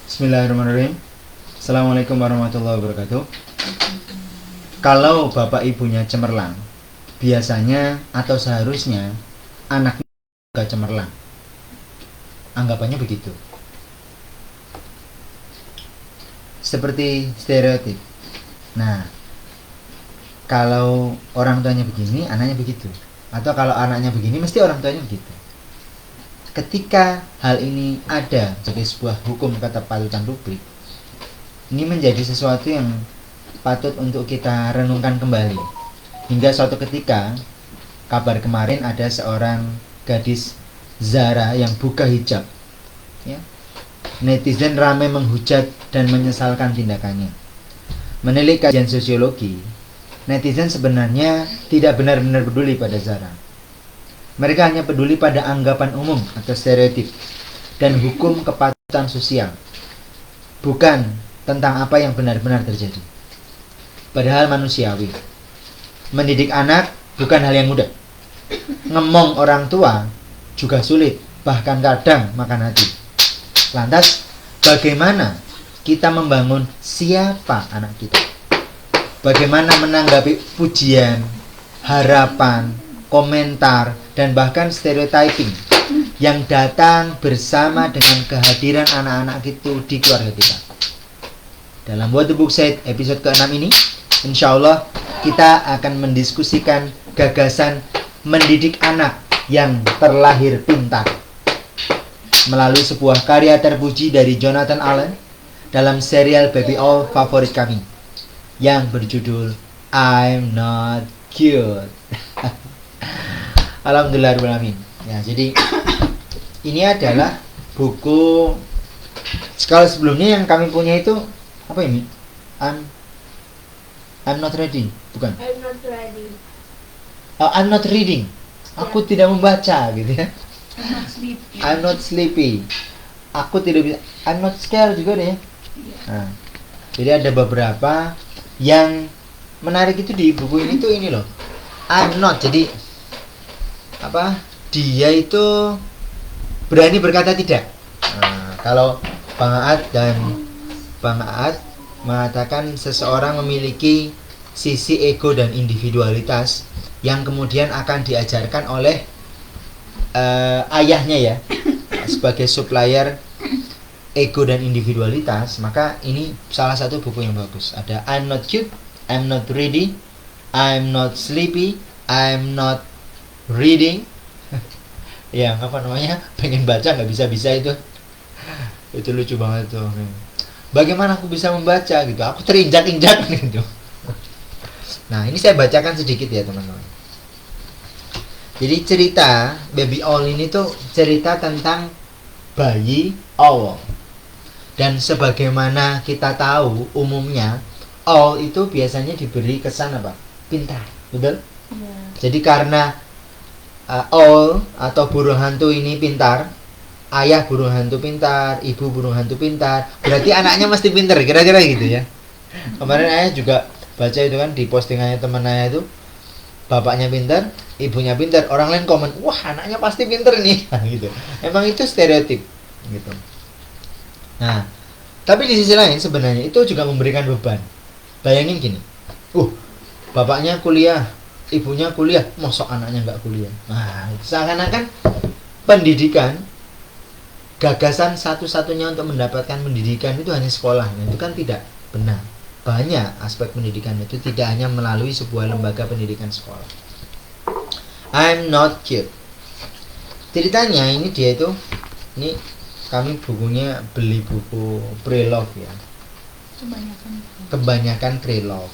Bismillahirrahmanirrahim. Assalamualaikum warahmatullahi wabarakatuh. Kalau bapak ibunya cemerlang, biasanya atau seharusnya anaknya juga cemerlang. Anggapannya begitu. Seperti stereotip. Nah, kalau orang tuanya begini, anaknya begitu. Atau kalau anaknya begini, mesti orang tuanya begitu. Ketika hal ini ada sebagai sebuah hukum ketepatutan rubrik, ini menjadi sesuatu yang patut untuk kita renungkan kembali. Hingga suatu ketika, kabar kemarin ada seorang gadis Zara yang buka hijab, ya. Netizen ramai menghujat dan menyesalkan tindakannya. Menilik kajian sosiologi, netizen sebenarnya tidak benar-benar peduli pada Zara. Mereka hanya peduli pada anggapan umum atau stereotip dan hukum kepatutan sosial, bukan tentang apa yang benar-benar terjadi. Padahal manusiawi. Mendidik anak bukan hal yang mudah. Ngemong orang tua juga sulit, bahkan kadang makan hati. Lantas, bagaimana kita membangun siapa anak kita? Bagaimana menanggapi pujian, harapan, komentar, dan bahkan stereotyping yang datang bersama dengan kehadiran anak-anak itu di keluarga kita. Dalam What the Book Said episode ke-6 ini, insya Allah kita akan mendiskusikan gagasan mendidik anak yang terlahir pintar melalui sebuah karya terpuji dari Jonathan Allen dalam serial Baby All favorit kami yang berjudul I'm Not Cute. Alhamdulillahirrahmanirrahim. Ya, jadi ini adalah buku. Kalau sebelumnya yang kami punya itu apa ini? I'm not ready, bukan? I'm not ready. I'm not reading. Aku tidak membaca, gitu ya. I'm not sleepy. I'm not sleepy. Aku tidak bisa. I'm not scared juga deh ya. Nah, jadi ada beberapa yang menarik itu di buku ini tuh ini loh. I'm not. Jadi dia itu berani berkata tidak. Nah, kalau Bang Aad mengatakan seseorang memiliki sisi ego dan individualitas yang kemudian akan diajarkan oleh ayahnya ya sebagai supplier ego dan individualitas. Maka ini salah satu buku yang bagus. Ada I'm not cute, I'm not ready, I'm not sleepy, I'm not reading. Ya, apa namanya? Pengen baca nggak bisa-bisa itu. Itu lucu banget tuh. Bagaimana aku bisa membaca gitu? Aku terinjak-injak gitu. Nah, ini saya bacakan sedikit ya, teman-teman. Jadi cerita Baby All ini tuh cerita tentang bayi All. Dan sebagaimana kita tahu umumnya All itu biasanya diberi kesan apa? Pintar, betul? Ya. Jadi karena All atau burung hantu ini pintar, ayah burung hantu pintar, ibu burung hantu pintar, berarti anaknya mesti pintar, kira-kira gitu ya. Kemarin ayah juga baca itu kan di postingannya teman ayah itu, bapaknya pintar, ibunya pintar, orang lain komen, wah anaknya pasti pintar nih, gitu. Emang itu stereotip, gitu. Nah, tapi di sisi lain sebenarnya itu juga memberikan beban. Bayangin gini, bapaknya kuliah, ibunya kuliah, mosok anaknya nggak kuliah. Nah, seakan-akan pendidikan, gagasan satu-satunya untuk mendapatkan pendidikan itu hanya sekolah. Nah, itu kan tidak benar. Banyak aspek pendidikan itu tidak hanya melalui sebuah lembaga pendidikan sekolah. I'm not cute. Ceritanya ini dia itu, ini kami bukunya beli buku pre-love ya. Kebanyakan pre-love.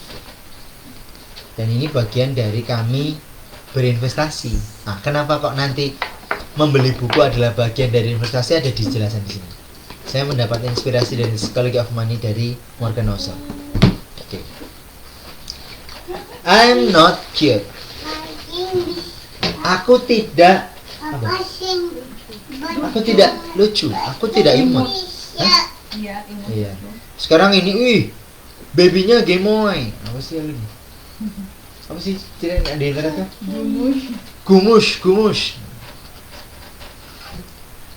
Dan ini bagian dari kami berinvestasi. Nah, kenapa kok nanti membeli buku adalah bagian dari investasi, ada dijelasan di sini. Saya mendapat inspirasi dari Psychology of Money dari Morgan Housel. Oke. I'm not cute. Aku tidak Aku tidak lucu. Aku tidak imut. Hah? Iya. Sekarang ini, babynya gemoy. Apa sih lagi? Apa sih cerita di internet kan? Gumus.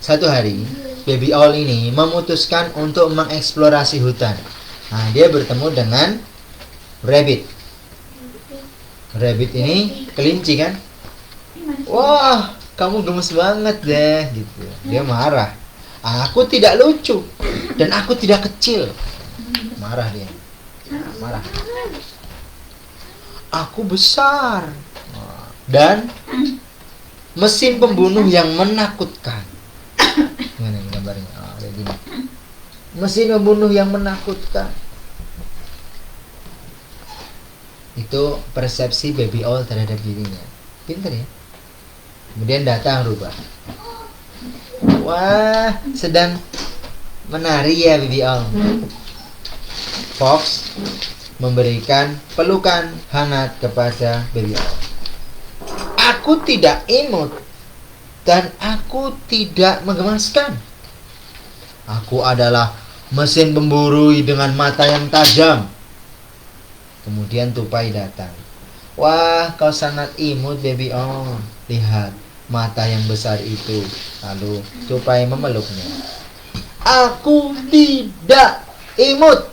Satu hari Baby Owl ini memutuskan untuk mengeksplorasi hutan. Nah, dia bertemu dengan rabbit. Rabbit ini kelinci kan? Wah, kamu gemes banget deh gitu. Dia marah. Aku tidak lucu dan aku tidak kecil. Marah dia. Nah, marah. Aku besar dan mesin pembunuh yang menakutkan. Ini gambarnya. Kayak gini. Mesin pembunuh yang menakutkan. Itu persepsi Baby Owl terhadap dirinya. Pintar ya. Kemudian datang rubah. Wah, sedang menari ya Baby Owl. Fox memberikan pelukan hangat kepada Baby Owl. Aku tidak imut dan aku tidak menggemaskan. Aku adalah mesin pemburu dengan mata yang tajam. Kemudian tupai datang. Wah, kau sangat imut Baby Owl. Lihat mata yang besar itu. Lalu tupai memeluknya. Aku tidak imut.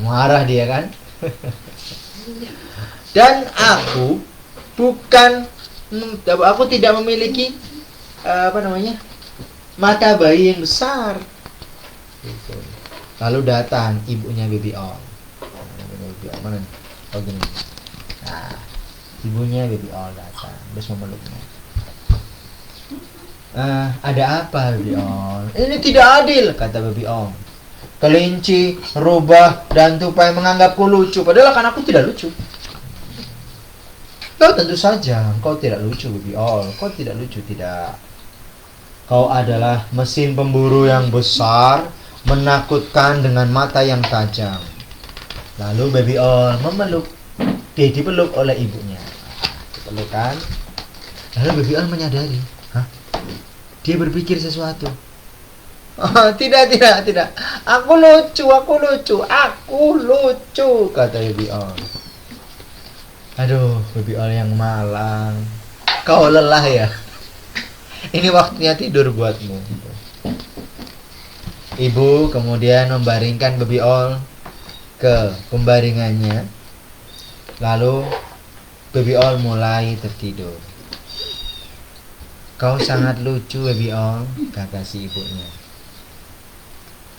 Marah dia kan? Dan aku tidak memiliki mata bayi yang besar. Lalu datang ibunya Baby Owl. Mana nih? Oh gini. Nah, ibunya Baby Owl datang terus memeluknya. Ada apa Baby Owl? Ini tidak adil, kata Baby Owl. Kelinci, rubah, dan tupai menganggapku lucu, padahal kan aku tidak lucu. Kau tentu saja, kau tidak lucu Baby Owl. Kau tidak lucu, tidak. Kau adalah mesin pemburu yang besar, menakutkan dengan mata yang tajam. Lalu Baby Owl memeluk. Dia dipeluk oleh ibunya. Dipeluk kan. Lalu Baby Owl menyadari, dia berpikir sesuatu. Oh, tidak. Aku lucu, kata Baby Owl. Aduh, Baby Owl yang malang. Kau lelah ya? Ini waktunya tidur buatmu. Ibu kemudian membaringkan Baby Owl ke pembaringannya. Lalu Baby Owl mulai tertidur. Kau sangat lucu Baby Owl, kata si ibunya.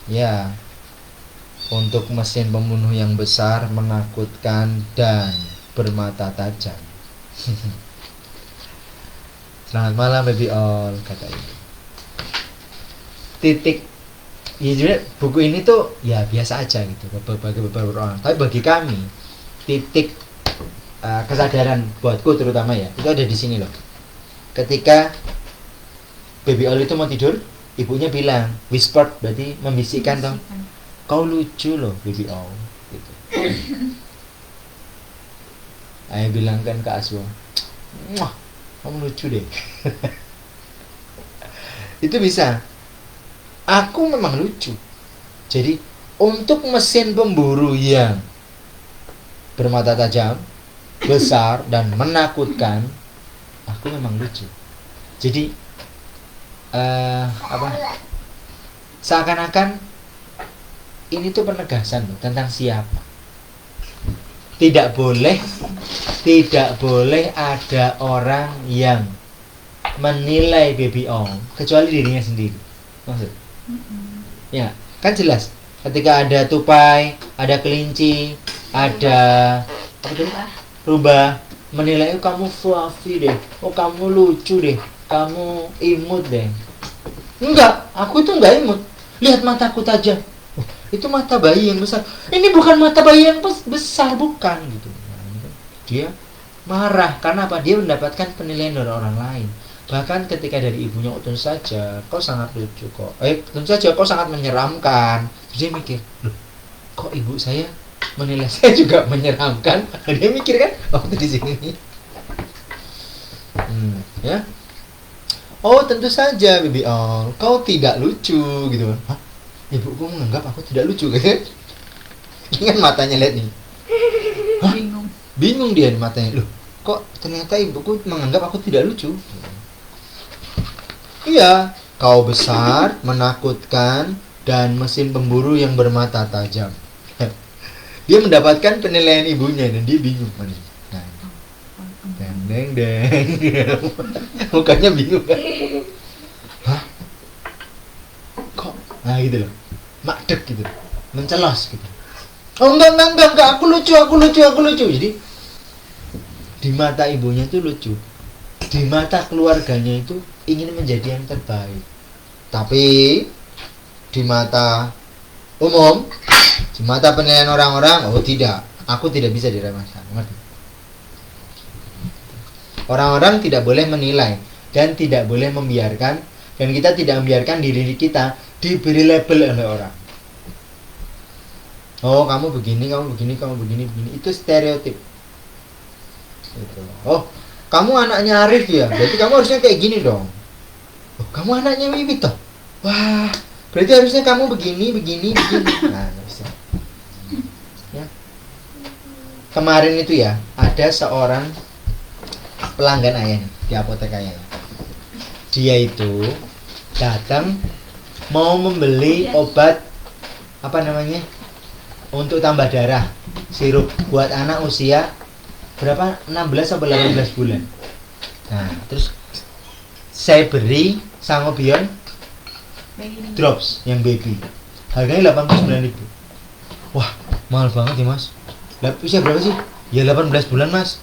Ya, untuk mesin pembunuh yang besar, menakutkan, dan bermata tajam. Selamat malam Baby Owl, kata ibu. Titik. Ya jadi buku ini tuh ya biasa aja gitu bagi beberapa orang. Tapi bagi kami titik kesadaran buatku terutama ya itu ada di sini loh. Ketika Baby Owl itu mau tidur, ibunya bilang, whispered berarti membisikkan toh. Kau lucu loh Baby Owl gitu. Ayah bilang kan ke Aswa, "Wah, kamu lucu deh." Itu bisa. Aku memang lucu. Jadi untuk mesin pemburu yang bermata tajam, besar dan menakutkan, aku memang lucu. Jadi seakan-akan ini tuh penegasan loh, tentang siapa. Tidak boleh ada orang yang menilai Baby Owl kecuali dirinya sendiri. Maksud? Ya, kan jelas. Ketika ada tupai, ada kelinci, ada rubah menilai, oh kamu fluffy deh, oh kamu lucu deh, kamu imut deh. Enggak, aku itu enggak imut. Lihat mataku tajam. Oh, itu mata bayi yang besar. Ini bukan mata bayi yang besar, bukan gitu. Dia marah karena apa? Dia mendapatkan penilaian dari orang lain. Bahkan ketika dari ibunya, oh, tentu saja kau sangat lucu kok. Tentu saja kau sangat menyeramkan. Terus dia mikir, loh, kok ibu saya menilai saya juga menyeramkan? Dia mikir kan waktu di sini. Ya. Oh, tentu saja Baby Owl, kau tidak lucu gitu. Hah? Ibuku menganggap aku tidak lucu gitu. Ingat matanya, lihat nih. Hah? Bingung dia di matanya. Loh, kok ternyata ibuku menganggap aku tidak lucu? Iya, Kau besar, menakutkan, dan mesin pemburu yang bermata tajam. Dia mendapatkan penilaian ibunya dan dia bingung. Nah, deng deng. Mukanya bingung kan? Hah? Kok? Nah gitu loh. Makdek gitu. Mencelos gitu. Oh enggak, aku lucu. Jadi di mata ibunya itu lucu. Di mata keluarganya itu ingin menjadi yang terbaik. Tapi di mata umum, di mata penilaian orang-orang, oh tidak, aku tidak bisa diremehkan. Ngerti? Orang-orang tidak boleh menilai dan tidak boleh membiarkan, dan kita tidak membiarkan diri kita diberi label oleh orang. Oh kamu begini, itu stereotip. Gitu. Oh kamu anaknya Arif ya, berarti kamu harusnya kayak gini dong. Oh kamu anaknya Wiwit toh, wah berarti harusnya kamu begini. Nah bisa. Ya. Kemarin itu ya ada seorang pelanggan ayah di apotek ayah. Dia itu datang mau membeli obat apa namanya untuk tambah darah, sirup buat anak usia berapa, 16 atau 18 bulan. Nah terus saya beri Sangobion drops yang baby, harganya 89.000. Wah mahal banget ya mas. Usia berapa sih? Ya 18 bulan mas.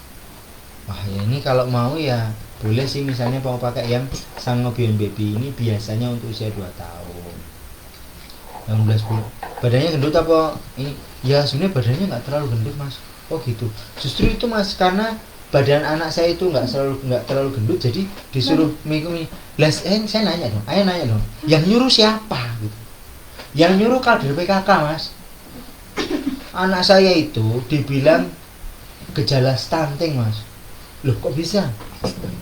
Wah ya ini kalau mau ya boleh sih, misalnya mau pakai yang Sangobion baby ini biasanya untuk usia 2 tahun 18 bulan. Badannya gendut apa ini? Ya sebenarnya badannya nggak terlalu gendut mas. Oh gitu. Justru itu mas, karena badan anak saya itu nggak terlalu gendut, jadi disuruh mengikuti. Saya nanya dong, yang nyuruh siapa gitu? Yang nyuruh kader PKK mas. Anak saya itu dibilang gejala stunting mas. Loh kok bisa?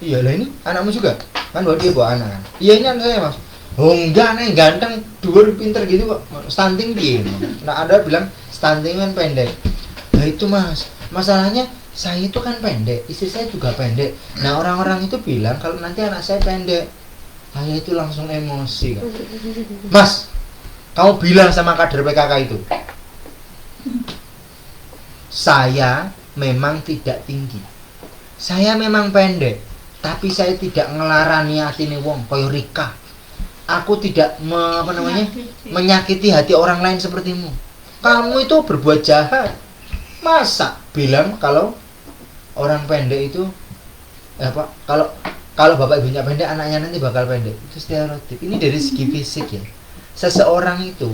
Iya lah ini anakmu juga kan, bahwa dia bawa anak kan. Iya ini anak saya mas. Oh enggak nih, ganteng, dhuwur, pinter gitu kok. Stunting dia. Nah ada bilang stunting kan pendek. Nah itu mas, masalahnya saya itu kan pendek, istri saya juga pendek. Nah orang-orang itu bilang kalau nanti anak saya pendek. Saya itu langsung emosi kan. Mas, kamu bilang sama kader PKK itu, saya memang tidak tinggi, saya memang pendek, tapi saya tidak ngelarani hatine wong koyo Rika. Aku tidak menyakiti hati orang lain sepertimu. Kamu itu berbuat jahat. Masa bilang kalau orang pendek itu kalau bapak ibunya pendek, anaknya nanti bakal pendek. Itu stereotip. Ini dari segi fisik ya. Seseorang itu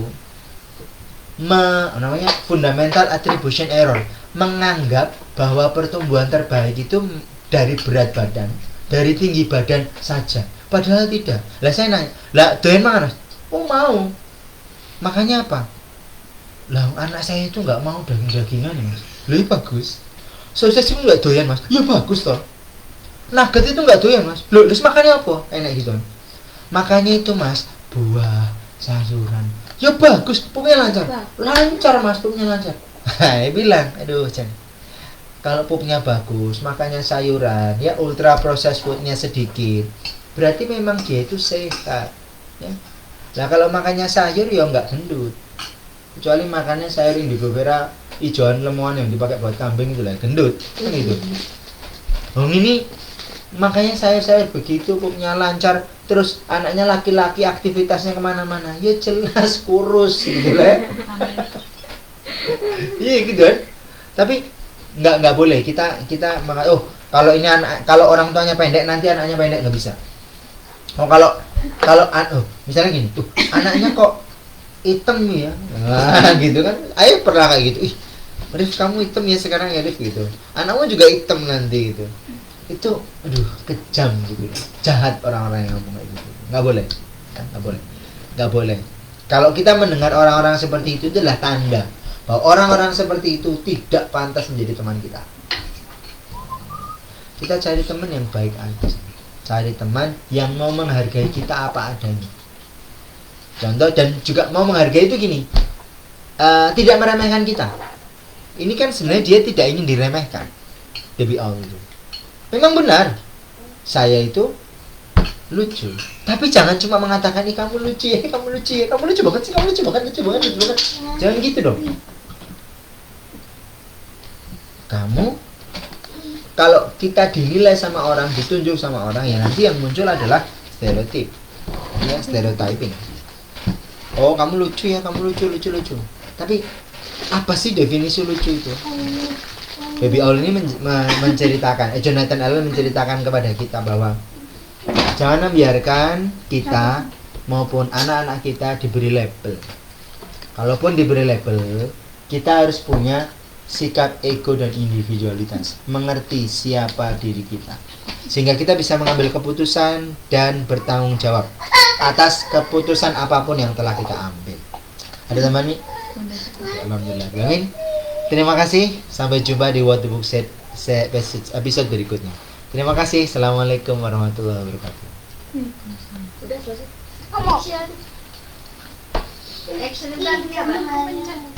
fundamental attribution error, menganggap bahwa pertumbuhan terbaik itu dari berat badan, dari tinggi badan saja. Padahal tidak. Lah saya nanya, lah doyan mana? Oh mau. Makanya apa? Lah anak saya itu nggak mau daging-dagingan ya mas. Lebih bagus. Sosis itu nggak doyan mas. Ya bagus toh. Nugget itu nggak doyan mas. Loh terus makannya apa? Enak gitu. Makanya itu mas, buah, sayuran. Ya bagus, pupnya lancar. Lancar mas, pupnya lancar. Hai bilang, aduh jangan. Kalau pupnya bagus, makanya sayuran, ya ultra processed foodnya sedikit, berarti memang dia itu sehat ya. Nah kalau makannya sayur ya nggak gendut, kecuali makannya sayur indigo vera hijauan lemongan yang dipakai buat kambing itu lah gendut kan gitu. Ini makanya sayur-sayur begitu, pupnya lancar, terus anaknya laki-laki aktivitasnya kemana-mana, ya jelas kurus gitu lah. Iya gitu kan. Tapi nggak boleh kita kalau ini kalau orang tuanya pendek nanti anaknya pendek, nggak bisa. Kalau misalnya gini, anaknya kok hitam ya, nah, gitu kan. Ayo pernah kayak gitu, Rif kamu hitam ya sekarang ya Rif gitu. Anakmu juga hitam nanti gitu. Itu kejam gitu, jahat orang-orang yang ngomong kayak gitu. Nggak boleh. Kalau kita mendengar orang-orang seperti itu adalah tanda bahwa orang-orang seperti itu tidak pantas menjadi teman kita. Kita cari teman yang baik aja, cari teman yang mau menghargai kita apa adanya. Contoh, dan juga mau menghargai itu gini, tidak meremehkan kita. Ini kan sebenarnya dia tidak ingin diremehkan. Debbie All itu memang benar, saya itu lucu. Tapi jangan cuma mengatakan nih kamu lucu ya, kamu lucu ya, kamu lucu banget sih, kamu lucu banget, lucu banget, lucu banget. Jangan gitu dong. Kamu kalau kita dinilai sama orang, ditunjuk sama orang, ya nanti yang muncul adalah stereotip, ya stereotyping. Oh kamu lucu ya, kamu lucu. Tapi apa sih definisi lucu itu? Baby Owl ini menceritakan, Jonathan Allen menceritakan kepada kita bahwa jangan membiarkan kita maupun anak-anak kita diberi label. Kalaupun diberi label, kita harus punya sikap ego dan individualitas, mengerti siapa diri kita, sehingga kita bisa mengambil keputusan dan bertanggung jawab atas keputusan apapun yang telah kita ambil. Ada teman nih? Alhamdulillah. Amin. Terima kasih. Sampai jumpa di What the Book Said episode berikutnya. Terima kasih. Assalamualaikum warahmatullahi wabarakatuh. Udah selesai. Action. Action.